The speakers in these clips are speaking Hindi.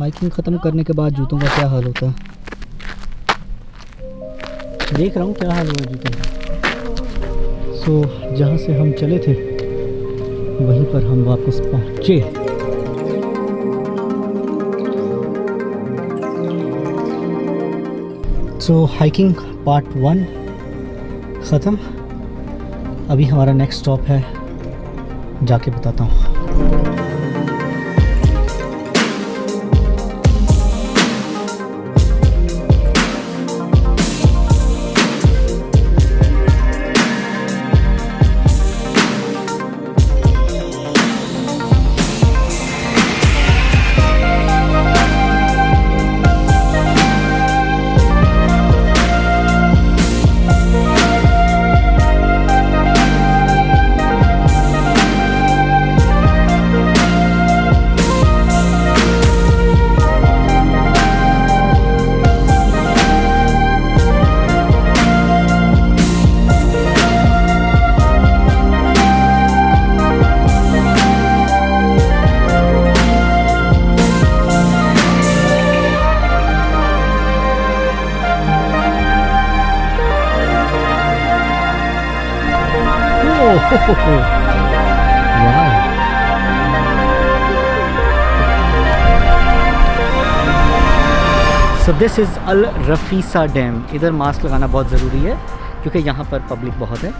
हाइकिंग ख़त्म करने के बाद जूतों का क्या हाल होता है, देख रहा हूँ क्या हाल हुआ जूतों का। सो जहाँ से हम चले थे वहीं पर हम वापस पहुँचे। सो हाइकिंग पार्ट 1 ख़त्म। अभी हमारा नेक्स्ट स्टॉप है, जाके बताता हूँ। Wow. So this is Al Rafisa dam. इधर मास्क लगाना बहुत ज़रूरी है क्योंकि यहाँ पर पब्लिक बहुत है।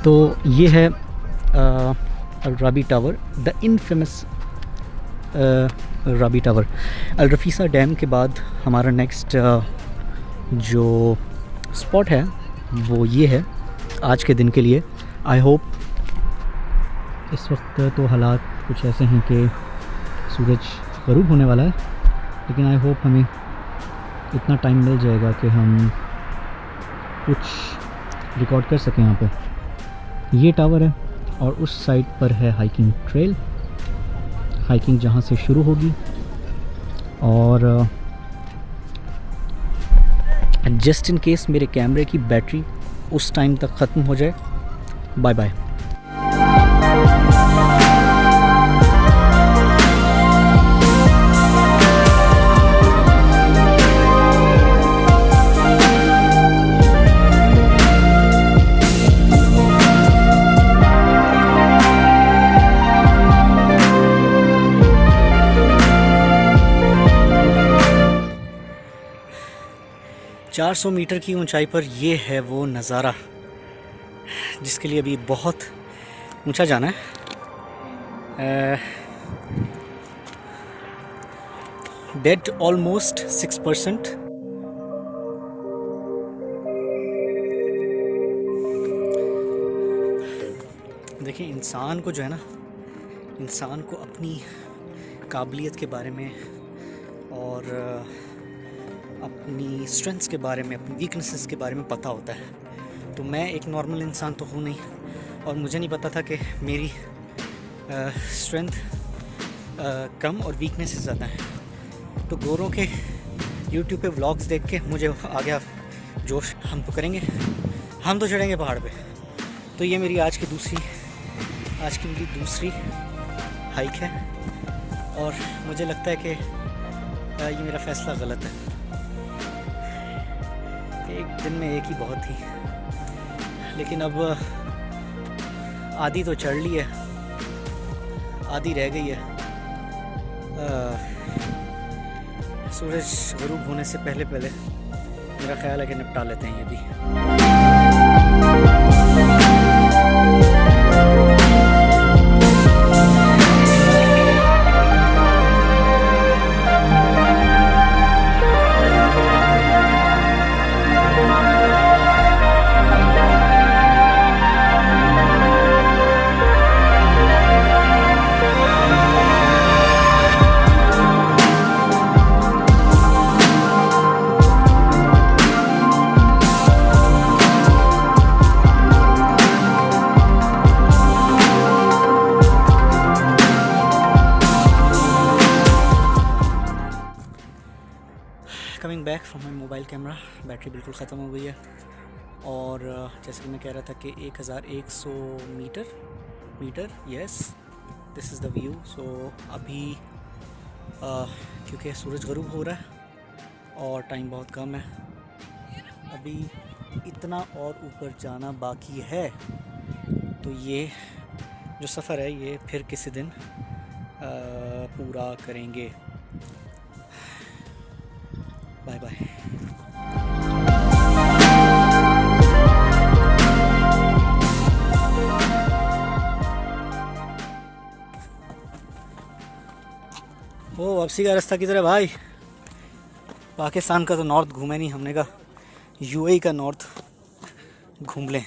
तो ये है Al Rabi tower, the infamous Rabi tower. Al Rafisa dam के बाद हमारा नेक्स्ट जो स्पॉट है वो ये है आज के दिन के लिए। आई होप इस वक्त तो हालात कुछ ऐसे हैं कि सूरज ग़रूब होने वाला है, लेकिन आई होप हमें इतना टाइम मिल जाएगा कि हम कुछ रिकॉर्ड कर सकें यहाँ पे। ये टावर है और उस साइड पर है हाइकिंग ट्रेल, हाइकिंग जहाँ से शुरू होगी। और जस्ट इन केस मेरे कैमरे की बैटरी उस टाइम तक ख़त्म हो जाए, बाय बाय। 400 मीटर की ऊंचाई पर ये है वो नज़ारा जिसके लिए अभी बहुत ऊंचा जाना है। Dead almost 6%। देखिए इंसान को जो है ना, इंसान को अपनी काबिलियत के बारे में और अपनी स्ट्रेंथ्स के बारे में, अपनी वीकनेसेस के बारे में पता होता है। तो मैं एक नॉर्मल इंसान तो हूँ नहीं, और मुझे नहीं पता था कि मेरी स्ट्रेंथ कम और वीकनेसेस ज़्यादा हैं। तो गोरों के यूट्यूब पे व्लॉग्स देख के मुझे आ गया जोश, हम तो करेंगे, हम तो चढ़ेंगे पहाड़ पे। तो ये मेरी आज की मेरी दूसरी हाइक है, और मुझे लगता है कि ये मेरा फ़ैसला गलत है। एक दिन में एक ही बहुत थी, लेकिन अब आधी तो चढ़ ली है, आधी रह गई है। सूरज गुरूब होने से पहले मेरा ख्याल है कि निपटा लेते हैं ये भी। Coming back from my mobile camera, battery बिल्कुल ख़त्म हो गई है। और जैसे कि मैं कह रहा था कि 1100 metre yes, this is the view. So अभी क्योंकि सूरज ग़रूब हो रहा है और टाइम बहुत कम है, अभी इतना और ऊपर जाना बाकी है। तो ये जो सफ़र है ये फिर किसी दिन पूरा करेंगे। Bye bye. ओ वापसी का रास्ता किधर है भाई? पाकिस्तान का तो नॉर्थ घूमे नहीं हमने, का यूएई का नॉर्थ घूम लें।